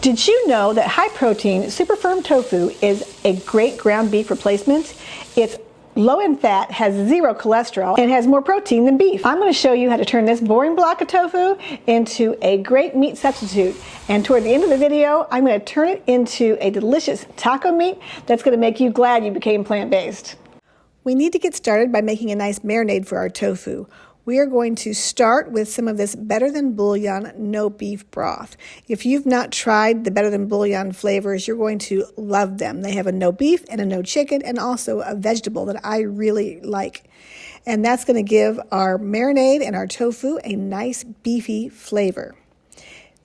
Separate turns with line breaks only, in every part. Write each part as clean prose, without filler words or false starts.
Did you know that high protein, super firm tofu is a great ground beef replacement? It's low in fat, has zero cholesterol, and has more protein than beef. I'm going to show you how to turn this boring block of tofu into a great meat substitute. And toward the end of the video, I'm going to turn it into a delicious taco meat that's going to make you glad you became plant-based. We need to get started by making a nice marinade for our tofu. We are going to start with some of this Better Than Bouillon no beef broth. If you've not tried the Better Than Bouillon flavors, you're going to love them. They have a no beef and a no chicken and also a vegetable that I really like. And that's going to give our marinade and our tofu a nice beefy flavor.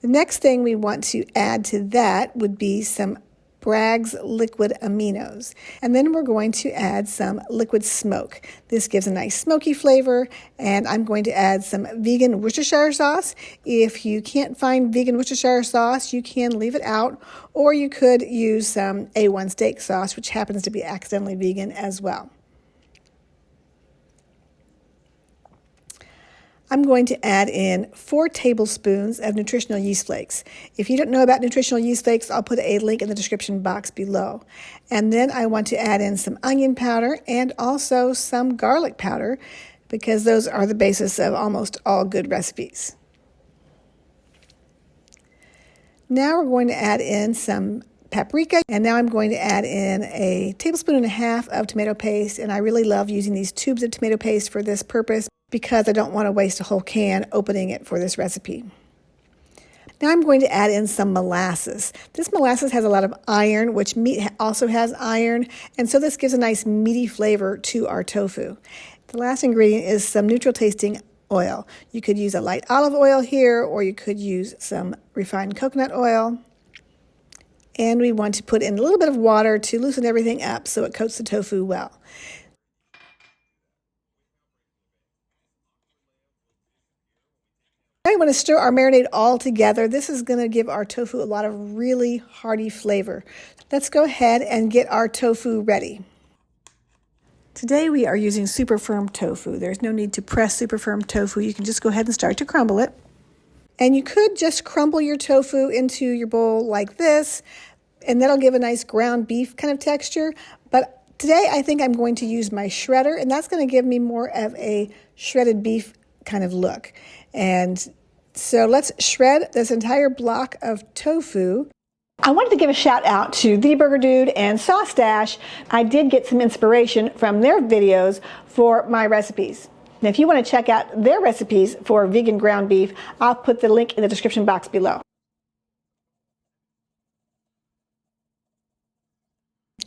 The next thing we want to add to that would be some Bragg's liquid aminos. And then we're going to add some liquid smoke. This gives a nice smoky flavor, and I'm going to add some vegan Worcestershire sauce. If you can't find vegan Worcestershire sauce, you can leave it out, or you could use some A1 steak sauce, which happens to be accidentally vegan as well. I'm going to add in 4 tablespoons of nutritional yeast flakes. If you don't know about nutritional yeast flakes, I'll put a link in the description box below. And then I want to add in some onion powder and also some garlic powder because those are the basis of almost all good recipes. Now we're going to add in some paprika, and now I'm going to add in a tablespoon and a half of tomato paste, and I really love using these tubes of tomato paste for this purpose because I don't want to waste a whole can opening it for this recipe. Now I'm going to add in some molasses. This molasses has a lot of iron, which meat also has iron, and so this gives a nice meaty flavor to our tofu. The last ingredient is some neutral tasting oil. You could use a light olive oil here, or you could use some refined coconut oil. And we want to put in a little bit of water to loosen everything up so it coats the tofu well. Now we want to stir our marinade all together. This is going to give our tofu a lot of really hearty flavor. Let's go ahead and get our tofu ready. Today we are using super firm tofu. There's no need to press super firm tofu. You can just go ahead and start to crumble it. And you could just crumble your tofu into your bowl like this, and that'll give a nice ground beef kind of texture. But today I think I'm going to use my shredder, and that's going to give me more of a shredded beef kind of look. And so let's shred this entire block of tofu. I wanted to give a shout out to The Burger Dude and Sauce Dash. I did get some inspiration from their videos for my recipes. And if you want to check out their recipes for vegan ground beef, I'll put the link in the description box below.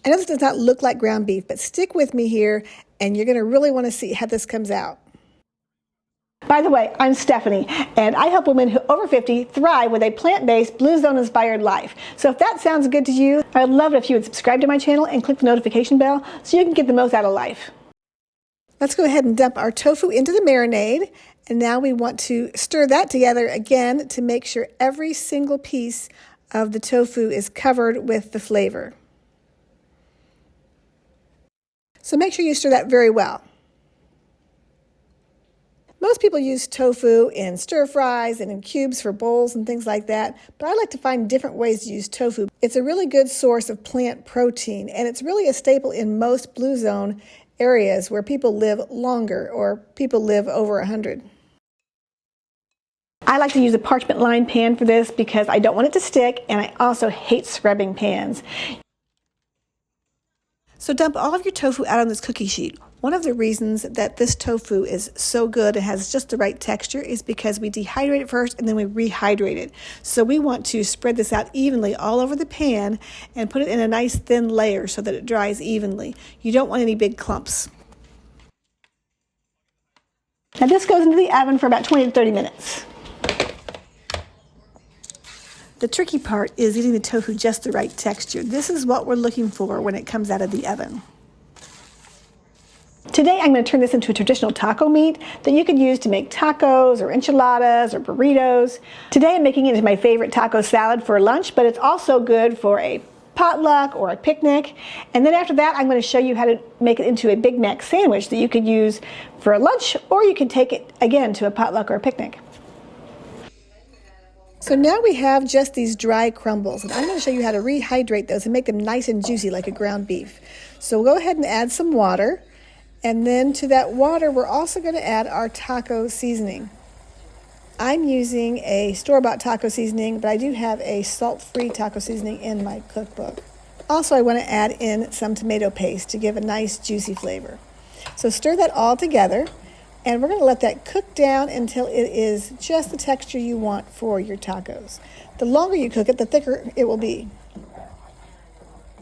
I know this does not look like ground beef, but stick with me here, and you're going to really want to see how this comes out. By the way, I'm Stephanie, and I help women who over 50 thrive with a plant-based, Blue Zone-inspired life. So if that sounds good to you, I'd love it if you would subscribe to my channel and click the notification bell so you can get the most out of life. Let's go ahead and dump our tofu into the marinade, and now we want to stir that together again to make sure every single piece of the tofu is covered with the flavor. So make sure you stir that very well. Most people use tofu in stir fries and in cubes for bowls and things like that, but I like to find different ways to use tofu. It's a really good source of plant protein, and it's really a staple in most Blue Zone areas where people live longer or people live over 100. I like to use a parchment lined pan for this because I don't want it to stick, and I also hate scrubbing pans. So dump all of your tofu out on this cookie sheet. One of the reasons that this tofu is so good and has just the right texture is because we dehydrate it first and then we rehydrate it. So we want to spread this out evenly all over the pan and put it in a nice thin layer so that it dries evenly. You don't want any big clumps. Now this goes into the oven for about 20 to 30 minutes. The tricky part is getting the tofu just the right texture. This is what we're looking for when it comes out of the oven. Today I'm going to turn this into a traditional taco meat that you could use to make tacos or enchiladas or burritos. Today I'm making it into my favorite taco salad for lunch, but it's also good for a potluck or a picnic. And then after that I'm going to show you how to make it into a Big Mac sandwich that you could use for a lunch, or you could take it again to a potluck or a picnic. So now we have just these dry crumbles, and I'm going to show you how to rehydrate those and make them nice and juicy like a ground beef. So we'll go ahead and add some water, and then to that water we're also going to add our taco seasoning. I'm using a store-bought taco seasoning, but I do have a salt-free taco seasoning in my cookbook. Also, I want to add in some tomato paste to give a nice juicy flavor. So stir that all together, and we're going to let that cook down until it is just the texture you want for your tacos. The longer you cook it, the thicker it will be.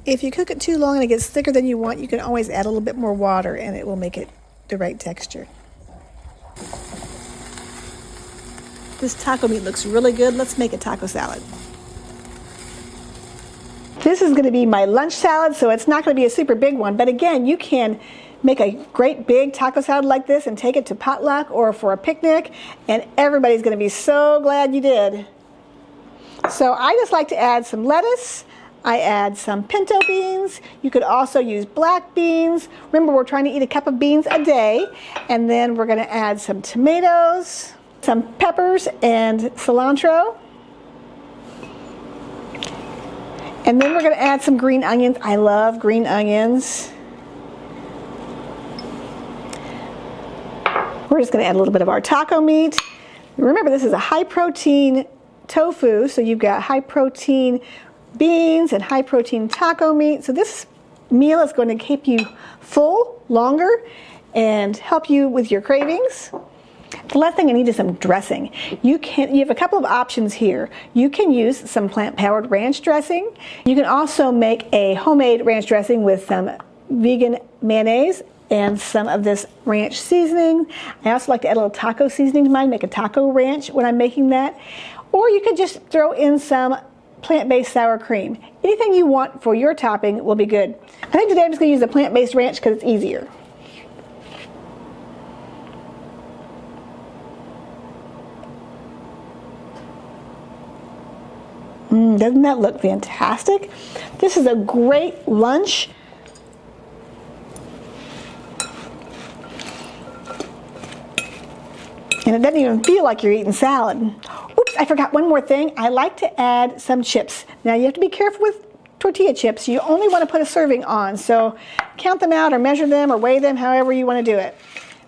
If you cook it too long and it gets thicker than you want, you can always add a little bit more water and it will make it the right texture. This taco meat looks really good. Let's make a taco salad. This is going to be my lunch salad, so it's not going to be a super big one. But again, you can make a great big taco salad like this and take it to potluck or for a picnic, and everybody's going to be so glad you did. So I just like to add some lettuce. I add some pinto beans. You could also use black beans. Remember, we're trying to eat a cup of beans a day. And then we're going to add some tomatoes, some peppers and cilantro. And then we're going to add some green onions. I love green onions. We're just going to add a little bit of our taco meat. Remember, this is a high protein tofu, so you've got high protein beans and high protein taco meat. So this meal is going to keep you full longer and help you with your cravings. The last thing I need is some dressing. You have a couple of options here. You can use some plant-powered ranch dressing. You can also make a homemade ranch dressing with some vegan mayonnaise and some of this ranch seasoning. I also like to add a little taco seasoning to mine, make a taco ranch when I'm making that. Or you could just throw in some plant-based sour cream. Anything you want for your topping will be good. I think today I'm just going to use the plant-based ranch because it's easier. Doesn't that look fantastic? This is a great lunch. And it doesn't even feel like you're eating salad. Oops, I forgot one more thing. I like to add some chips. Now you have to be careful with tortilla chips. You only want to put a serving on. So count them out or measure them or weigh them, however you want to do it.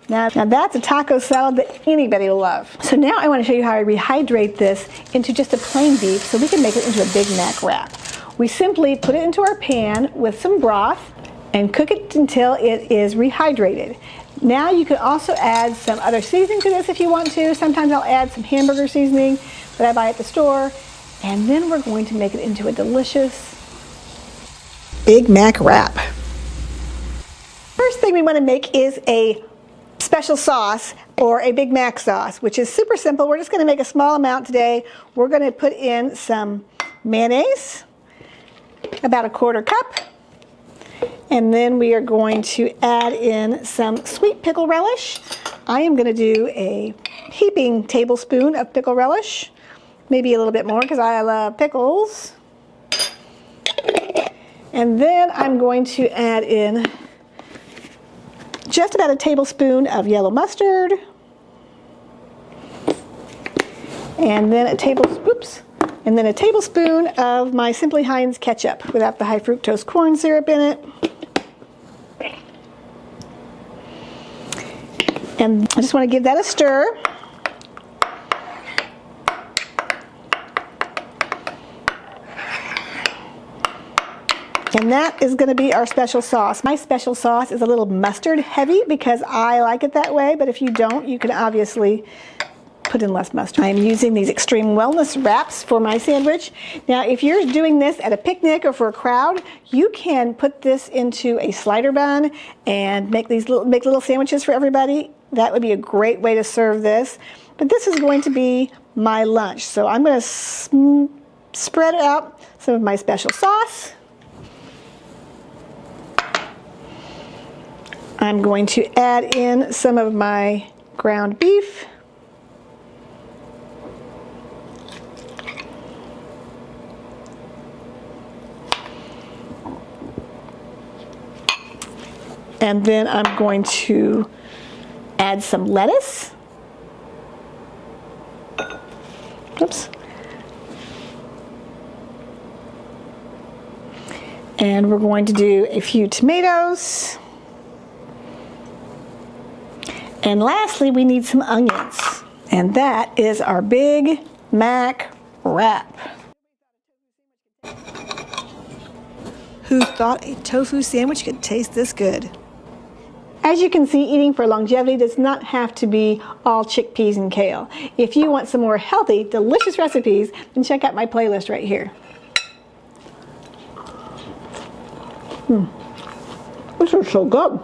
Now that's a taco salad that anybody will love. So now I want to show you how I rehydrate this into just a plain beef so we can make it into a Big Mac wrap. We simply put it into our pan with some broth and cook it until it is rehydrated. Now you can also add some other seasoning to this if you want to. Sometimes I'll add some hamburger seasoning that I buy at the store. And then we're going to make it into a delicious Big Mac wrap. First thing we want to make is a special sauce or a Big Mac sauce, which is super simple. We're just going to make a small amount today. We're going to put in some mayonnaise, about a quarter cup. And then we are going to add in some sweet pickle relish. I am going to do a heaping tablespoon of pickle relish, maybe a little bit more because I love pickles. And then I'm going to add in just about a tablespoon of yellow mustard. And then a tablespoon of my Simply Heinz ketchup without the high fructose corn syrup in it. And I just want to give that a stir. And that is going to be our special sauce. My special sauce is a little mustard heavy because I like it that way, but if you don't, you can obviously put in less mustard. I'm using these extreme wellness wraps for my sandwich. Now, if you're doing this at a picnic or for a crowd, you can put this into a slider bun and make little sandwiches for everybody. That would be a great way to serve this. But this is going to be my lunch. So I'm going to spread out some of my special sauce. I'm going to add in some of my ground beef. And then I'm going to add some lettuce. Oops. And we're going to do a few tomatoes. And lastly, we need some onions. And that is our Big Mac wrap. Who thought a tofu sandwich could taste this good? As you can see, eating for longevity does not have to be all chickpeas and kale. If you want some more healthy, delicious recipes, then check out my playlist right here. This is so good.